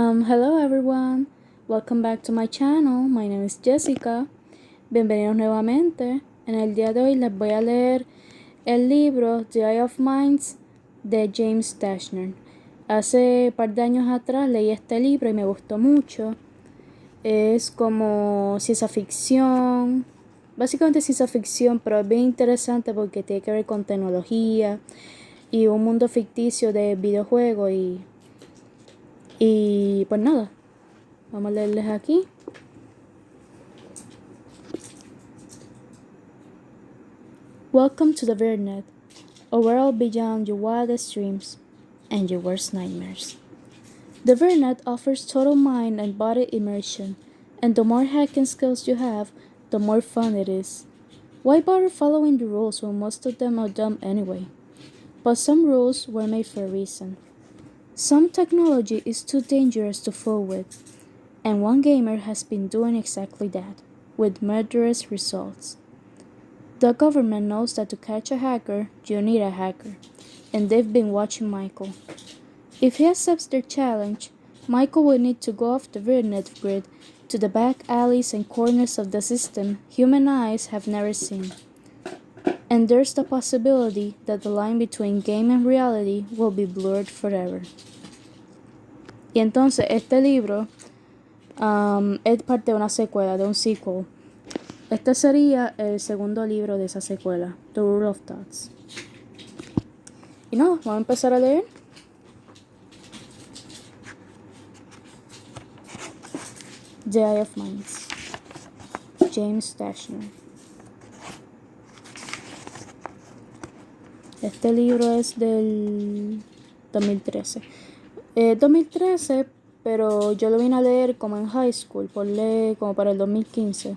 Hello everyone, welcome back to my channel. My name is Jessica. Bienvenidos nuevamente. En el día de hoy les voy a leer el libro The Eye of Minds de James Dashner. Hace un par de años atrás leí este libro y me gustó mucho. Es como ciencia ficción, básicamente ciencia ficción, pero es bien interesante porque tiene que ver con tecnología y un mundo ficticio de videojuegos y pues nada, vamos a leerles aquí. Welcome to the Vernet, a world beyond your wildest dreams and your worst nightmares. The Vernet offers total mind and body immersion, and the more hacking skills you have, the more fun it is. Why bother following the rules when most of them are dumb anyway? But some rules were made for a reason. Some technology is too dangerous to fool with, and one gamer has been doing exactly that, with murderous results. The government knows that to catch a hacker, you need a hacker, and they've been watching Michael. If he accepts their challenge, Michael will need to go off the Vernet grid to the back alleys and corners of the system human eyes have never seen. And there's the possibility that the line between game and reality will be blurred forever. Y entonces este libro es parte de una secuela, de un sequel. Este sería el segundo libro de esa secuela, The Rule of Thoughts. Y nada, vamos a empezar a leer. The Eye of Minds, James Dashner. Este libro es del 2013. 2013, pero yo lo vine a leer como en high school, por leer como para el 2015.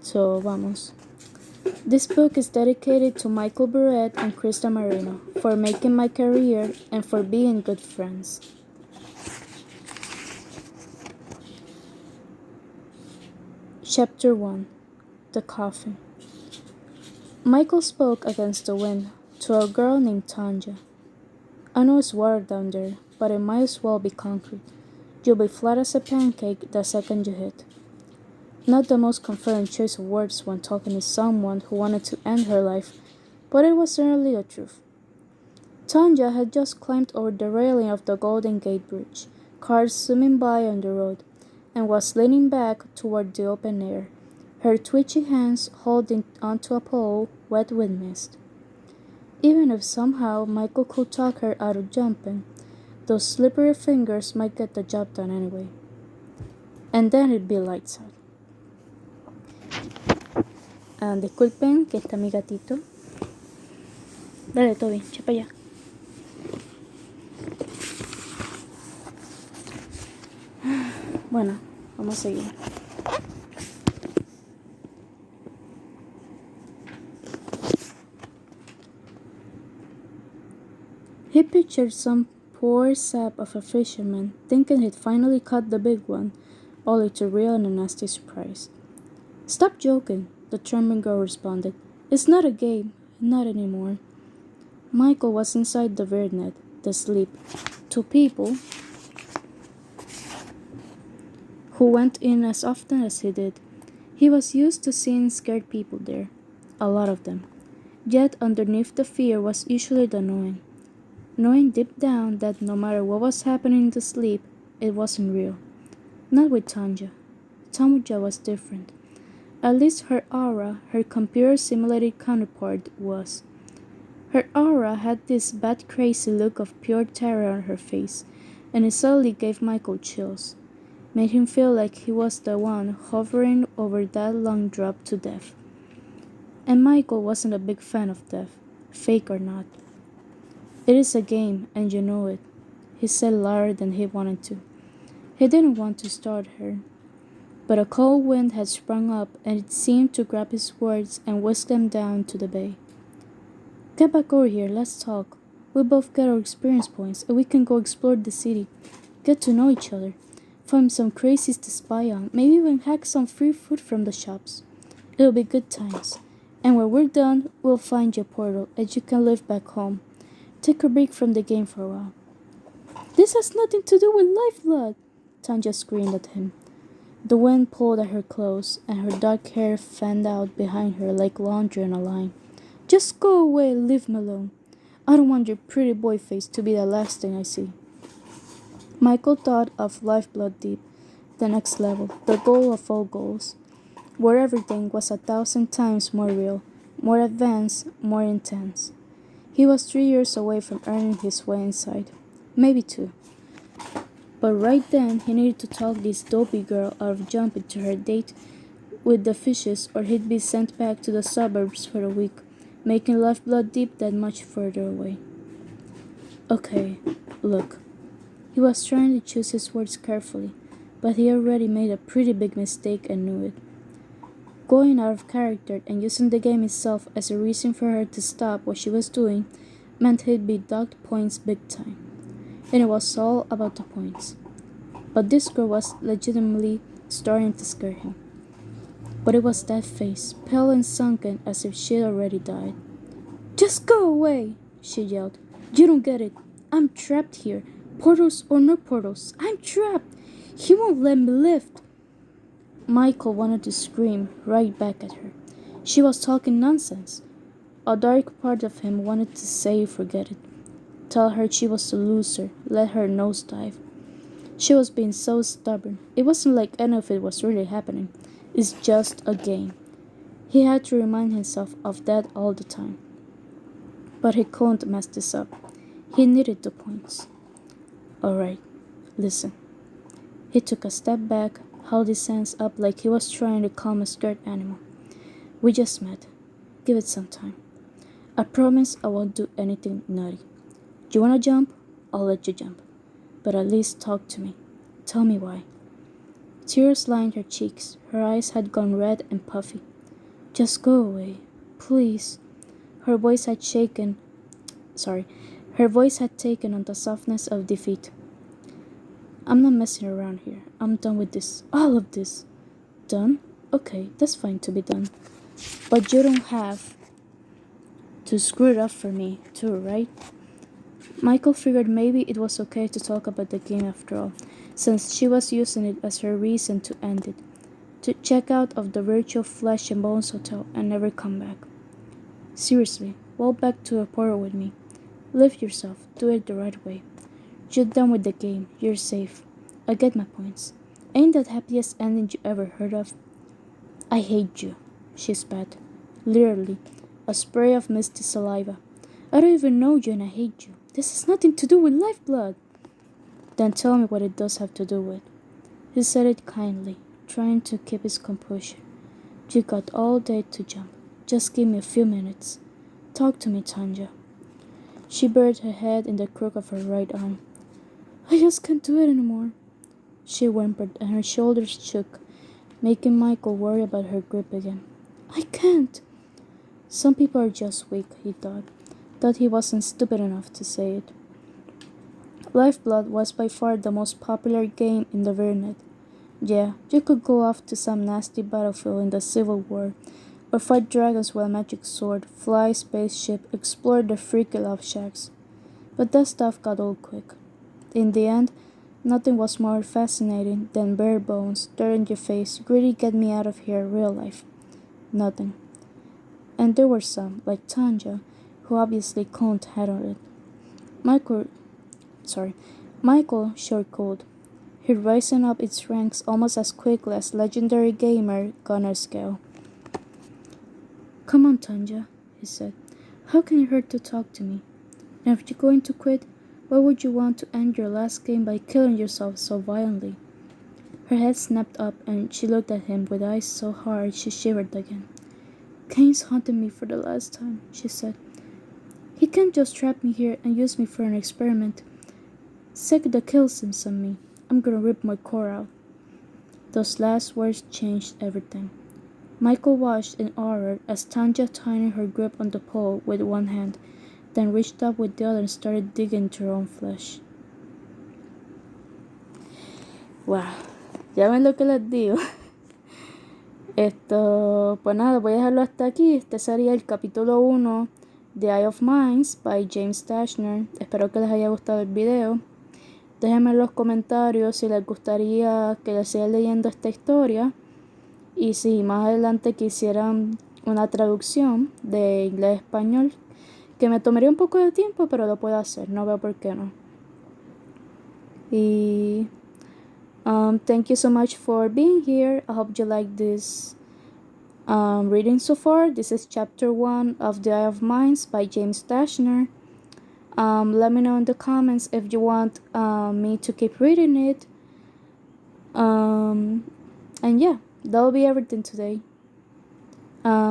So, vamos. This book is dedicated to Michael Burrett and Krista Marino for making my career and for being good friends. Chapter 1. The Coffin. Michael spoke against the wind to a girl named Tanja. I know it's water down there, but it might as well be concrete. You'll be flat as a pancake the second you hit. Not the most confident choice of words when talking to someone who wanted to end her life, but it was certainly the truth. Tanja had just climbed over the railing of the Golden Gate Bridge, cars zooming by on the road, and was leaning back toward the open air, her twitchy hands holding onto a pole wet with mist. Even if somehow Michael could talk her out of jumping, those slippery fingers might get the job done anyway. And then it'd be lights out. Disculpen que está mi gatito. Dale, Toby, echa para allá. Bueno, vamos a seguir. He pictured some poor sap of a fisherman, thinking he'd finally caught the big one, only to reel in a nasty surprise. Stop joking, the trembling girl responded. It's not a game, not anymore. Michael was inside the Vernet, the sleep. Two people who went in as often as he did. He was used to seeing scared people there, a lot of them. Yet underneath the fear was usually the knowing deep down that no matter what was happening in the sleep, it wasn't real. Not with Tanja. Tanja was different. At least her aura, her computer-simulated counterpart, was. Her aura had this bad crazy look of pure terror on her face, and it suddenly gave Michael chills, made him feel like he was the one hovering over that long drop to death. And Michael wasn't a big fan of death, fake or not. It is a game, and you know it, he said louder than he wanted to. He didn't want to start her, but a cold wind had sprung up, and it seemed to grab his words and whisk them down to the bay. Get back over here, let's talk. We both get our experience points, and we can go explore the city, get to know each other, find some crazies to spy on, maybe even hack some free food from the shops. It'll be good times. And when we're done, we'll find your portal, and you can live back home. Take a break from the game for a while. This has nothing to do with lifeblood, Tanya screamed at him. The wind pulled at her clothes, and her dark hair fanned out behind her like laundry on a line. Just go away and leave me alone. I don't want your pretty boy face to be the last thing I see. Michael thought of Lifeblood Deep, the next level, the goal of all goals, where everything was 1,000 times more real, more advanced, more intense. He was 3 years away from earning his way inside, maybe 2. But right then he needed to talk this dopey girl out of jumping to her date with the fishes, or he'd be sent back to the suburbs for a week, making Lifeblood Deep that much further away. Okay, look. He was trying to choose his words carefully, but he already made a pretty big mistake and knew it. Going out of character and using the game itself as a reason for her to stop what she was doing meant he'd be docked points big time. And it was all about the points. But this girl was legitimately starting to scare him. But it was that face, pale and sunken as if she'd already died. Just go away, she yelled. You don't get it. I'm trapped here. Portals or no portals, I'm trapped. He won't let me lift. Michael wanted to scream right back at her. She was talking nonsense. A dark part of him wanted to say forget it. Tell her she was a loser, let her nosedive. She was being so stubborn. It wasn't like any of it was really happening. It's just a game. He had to remind himself of that all the time. But he couldn't mess this up. He needed the points. Alright, listen. He took a step back, held his hands up like he was trying to calm a scared animal. We just met. Give it some time. I promise I won't do anything naughty. Do you wanna jump? I'll let you jump. But at least talk to me. Tell me why. Tears lined her cheeks. Her eyes had gone red and puffy. Just go away. Please. Her voice had taken on the softness of defeat. I'm not messing around here. I'm done with this. All of this. Done? Okay, that's fine to be done. But you don't have to screw it up for me, too, right? Michael figured maybe it was okay to talk about the game after all, since she was using it as her reason to end it. To check out of the virtual Flesh and Bones hotel and never come back. Seriously, walk back to a portal with me. Live yourself. Do it the right way. You're done with the game. You're safe. I get my points. Ain't that happiest ending you ever heard of? I hate you, she spat. Literally, a spray of misty saliva. I don't even know you and I hate you. This has nothing to do with lifeblood. Then tell me what it does have to do with. He said it kindly, trying to keep his composure. You got all day to jump. Just give me a few minutes. Talk to me, Tanya. She buried her head in the crook of her right arm. I just can't do it anymore. She whimpered and her shoulders shook, making Michael worry about her grip again. I can't. Some people are just weak, he thought he wasn't stupid enough to say it. Lifeblood was by far the most popular game in the Vernet. Yeah, you could go off to some nasty battlefield in the Civil War, or fight dragons with a magic sword, fly spaceship, explore the freaky love shacks. But that stuff got old quick. In the end, nothing was more fascinating than bare bones, dirt in your face, gritty get me out of here real life. Nothing. And there were some, like Tanya, who obviously couldn't handle it. Michael sure could. He'd risen up its ranks almost as quickly as legendary gamer Gunnar Scale. Come on, Tanya, he said. How can it hurt to talk to me? And if you're going to quit, why would you want to end your last game by killing yourself so violently? Her head snapped up and she looked at him with eyes so hard she shivered again. Kane's haunted me for the last time, she said. He can't just trap me here and use me for an experiment. Second the kill sims on me. I'm gonna rip my core out. Those last words changed everything. Michael watched in horror as Tanya tightened her grip on the pole with one hand, then reached up with the other and started digging into her own flesh. Wow, ya ven lo que les digo. Pues nada, voy a dejarlo hasta aquí. Este sería el capítulo 1 de Eye of Minds by James Dashner. Espero que les haya gustado el video. Déjenme en los comentarios si les gustaría que les siga leyendo esta historia y si más adelante quisieran una traducción de inglés a español, que me tomaría un poco de tiempo, pero lo puedo hacer, no veo por qué no. Y thank you so much for being here. I hope you like this reading so far. This is chapter 1 of The Eye of Minds by James Dashner. Let me know in the comments if you want me to keep reading it. And yeah, that'll be everything today.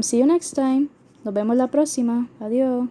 See you next time. Nos vemos la próxima. Adiós.